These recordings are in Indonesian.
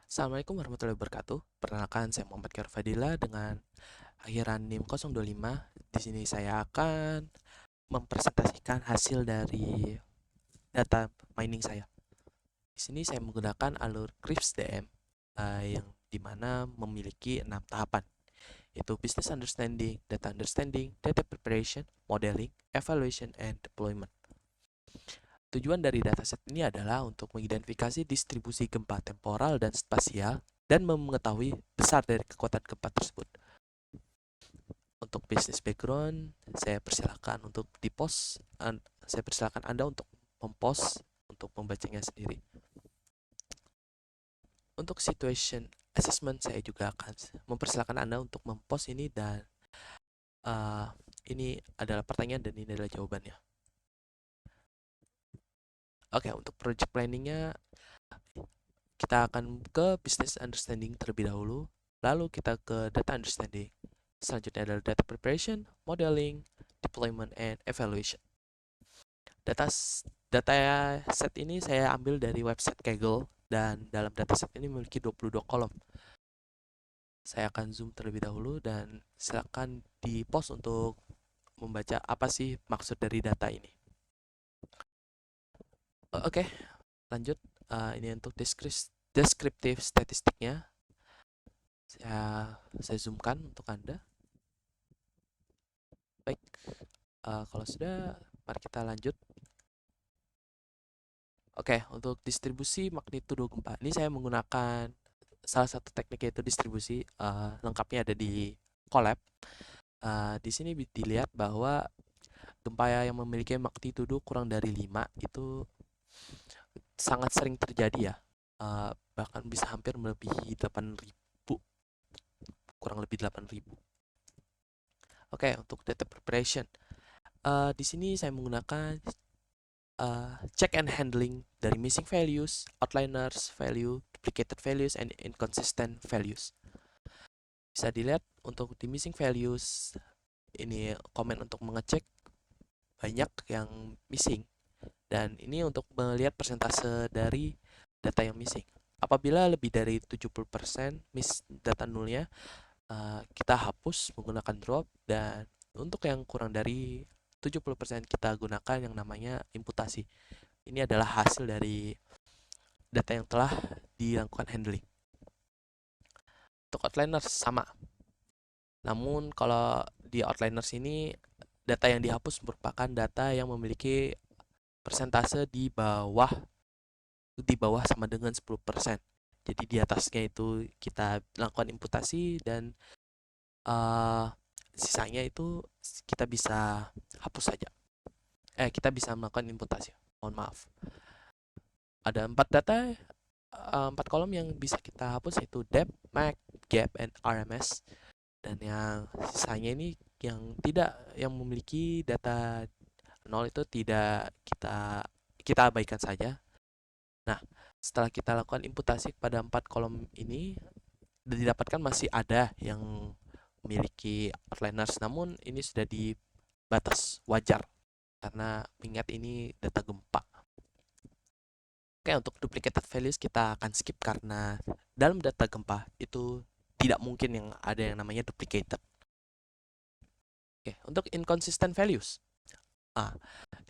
Assalamualaikum warahmatullahi wabarakatuh. Perkenalkan, saya Muhammad Khairul Fadila dengan akhiran NIM 025. Di sini saya akan mempresentasikan hasil dari data mining saya. Di sini saya menggunakan alur Crisp DM yang dimana memiliki 6 tahapan, yaitu business understanding, data preparation, modeling, evaluation, and deployment. Tujuan dari dataset ini adalah untuk mengidentifikasi distribusi gempa temporal dan spasial dan mengetahui besar dari kekuatan gempa tersebut. Untuk bisnis background, saya persilakan untuk di-post, saya persilakan Anda untuk mempost untuk membacanya sendiri. Untuk situation assessment, saya juga akan mempersilakan Anda untuk mempost ini dan ini adalah pertanyaan dan ini adalah jawabannya. Oke, untuk project planningnya kita akan ke business understanding terlebih dahulu, lalu kita ke data understanding. Selanjutnya adalah data preparation, modeling, deployment, and evaluation. Data set ini saya ambil dari website Kaggle dan dalam dataset ini memiliki 22 kolom. Saya akan zoom terlebih dahulu dan silakan di post untuk membaca apa sih maksud dari data ini. Oke, lanjut. Ini untuk deskriptif statistiknya. Saya zoomkan untuk Anda. Baik, kalau sudah, mari kita lanjut. Oke, untuk distribusi magnitudo gempa, ini saya menggunakan salah satu teknik yaitu distribusi. Lengkapnya ada di Colab. Di sini dilihat bahwa gempa yang memiliki magnitudo kurang dari 5 itu sangat sering terjadi ya. Bahkan bisa hampir melebihi 8.000, kurang lebih 8.000. Oke, untuk data preparation. Di sini saya menggunakan check and handling dari missing values, outliers value, duplicated values, and inconsistent values. Bisa dilihat untuk di missing values, ini komen untuk mengecek banyak yang missing. Dan ini untuk melihat persentase dari data yang missing. Apabila lebih dari 70% miss data nulnya, kita hapus menggunakan drop, dan untuk yang kurang dari 70% kita gunakan yang namanya imputasi. Ini adalah hasil dari data yang telah dilakukan handling. Untuk outliners sama. Namun kalau di outliners ini data yang dihapus merupakan data yang memiliki persentase di bawah sama dengan 10%. Jadi di atasnya itu kita lakukan imputasi dan sisanya itu kita bisa hapus saja. Kita bisa melakukan imputasi. Mohon maaf. Ada 4 kolom yang bisa kita hapus, yaitu depth, max, gap, and RMS. Dan yang sisanya ini yang memiliki data 0 itu tidak kita abaikan saja. Nah, setelah kita lakukan imputasi pada 4 kolom ini, didapatkan masih ada yang memiliki outliners, namun ini sudah di batas wajar karena mengingat ini data gempa. Oke, untuk duplicated values kita akan skip karena dalam data gempa itu tidak mungkin yang ada yang namanya duplicated. Oke, untuk inconsistent values.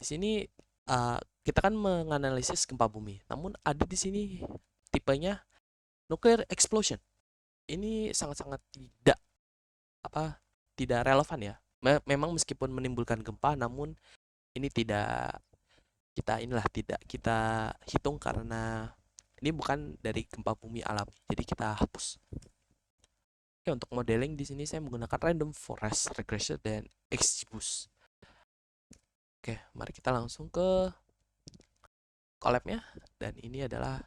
Di sini kita kan menganalisis gempa bumi, namun ada di sini tipenya nuclear explosion. Ini sangat-sangat tidak relevan ya. Memang meskipun menimbulkan gempa, namun ini tidak tidak kita hitung karena ini bukan dari gempa bumi alami. Jadi kita hapus. Oke, untuk modeling di sini saya menggunakan random forest regression dan XGBoost. Oke, mari kita langsung ke collab-nya, dan ini adalah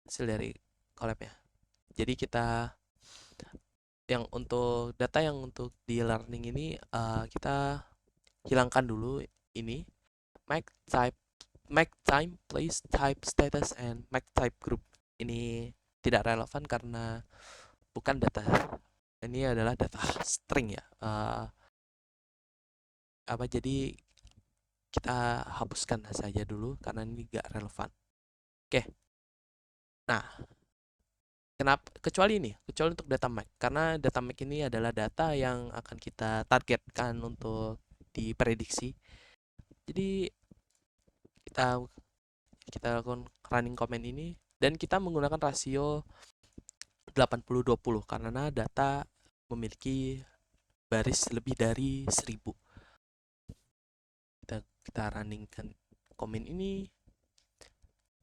hasil dari collab-nya. Jadi kita untuk data yang untuk di learning ini kita hilangkan dulu ini make time, place, type, status, and make type group. Ini tidak relevan karena bukan data. Ini adalah data string ya. Jadi kita hapuskan saja dulu karena ini nggak relevan. Oke. Nah, Kecuali untuk data mic, karena data mic ini adalah data yang akan kita targetkan untuk diprediksi. Jadi kita kita lakukan running comment ini dan kita menggunakan rasio 80-20 karena data memiliki baris lebih dari 1000. Kita runningkan comment ini,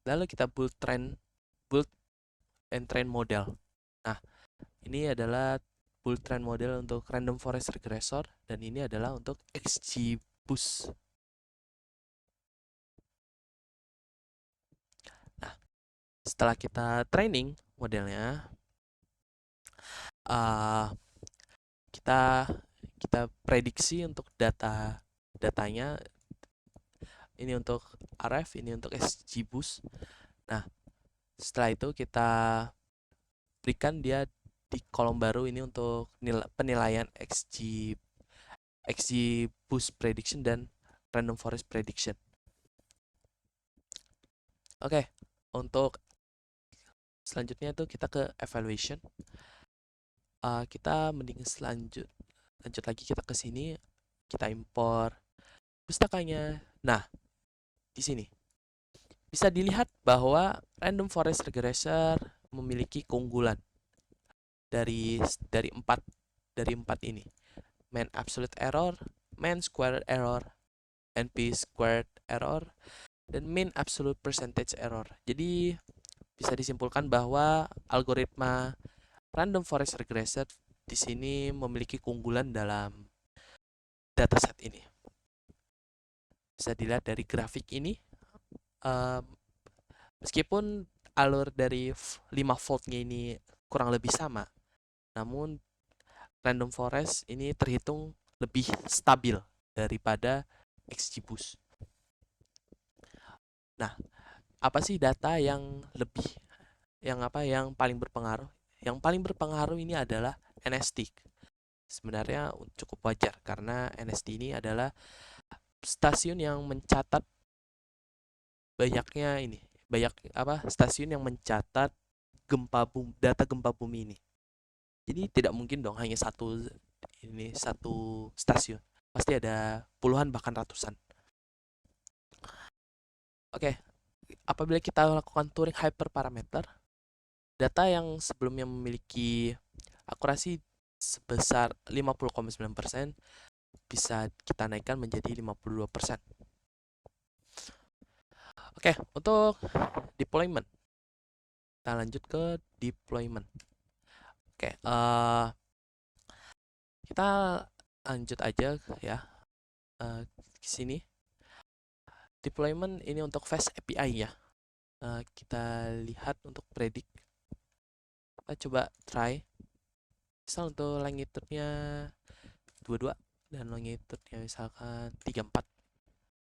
lalu kita build and train model. Nah, ini adalah build train model untuk random forest regressor dan ini adalah untuk XGBoost. Nah, setelah kita training modelnya, kita prediksi untuk datanya. Ini untuk RF, ini untuk XGBoost. Nah, setelah itu kita berikan dia di kolom baru ini untuk penilaian XGBoost prediction dan random forest prediction. Oke, untuk selanjutnya itu kita ke evaluation. Kita mending lanjut lagi, kita ke sini, kita impor pustakanya. Nah, di sini bisa dilihat bahwa random forest regressor memiliki keunggulan dari empat ini: mean absolute error, mean squared error, NP squared error, dan mean absolute percentage error. Jadi bisa disimpulkan bahwa algoritma random forest regressor di sini memiliki keunggulan dalam dataset ini. Bisa dilihat dari grafik ini, meskipun alur dari 5 voltnya ini kurang lebih sama, namun random forest ini terhitung lebih stabil daripada XGBoost. Nah, apa sih data yang paling berpengaruh? Yang paling berpengaruh ini adalah NST. Sebenarnya cukup wajar karena NST ini adalah stasiun yang mencatat stasiun yang mencatat data gempa bumi ini. Jadi tidak mungkin dong hanya satu stasiun. Pasti ada puluhan bahkan ratusan. Oke, apabila kita lakukan Turing hyperparameter, data yang sebelumnya memiliki akurasi sebesar 50,9% bisa kita naikkan menjadi 52%. Oke, untuk deployment. Kita lanjut ke deployment. Oke, kita lanjut aja ya. Di sini deployment ini untuk Fast API ya. Kita lihat untuk predict. Kita coba try. Misal untuk longitude-nya 22 dan longitude-nya misalkan 34.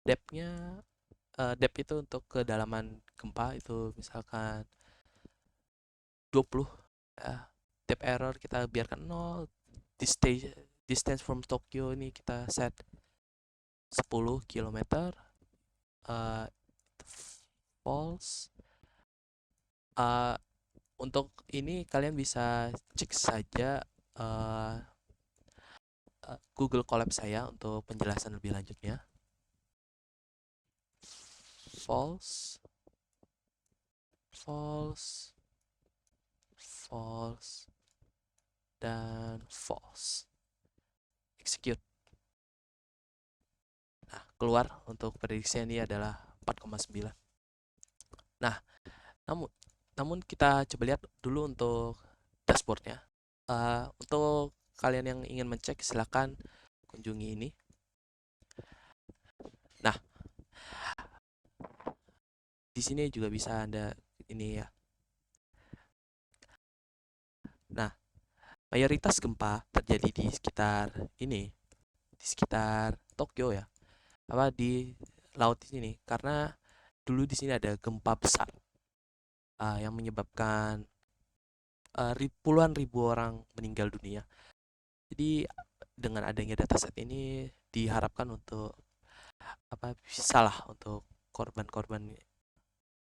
Depth-nya depth itu untuk kedalaman gempa itu misalkan 20. Depth error kita biarkan 0. Distance from Tokyo ini kita set 10 km. False. Untuk ini kalian bisa cek saja Google Colab saya untuk penjelasan lebih lanjutnya. False, false, false, dan false. Execute. Nah, keluar untuk prediksi ini adalah 4,9. Nah, namun kita coba lihat dulu untuk dashboardnya. Untuk kalian yang ingin mencek, silakan kunjungi ini. Nah, di sini juga bisa Anda ini ya. Nah, mayoritas gempa terjadi di sekitar Tokyo ya. Di laut di sini, karena dulu di sini ada gempa besar yang menyebabkan puluhan ribu orang meninggal dunia. Jadi dengan adanya dataset ini diharapkan untuk bisalah untuk korban-korban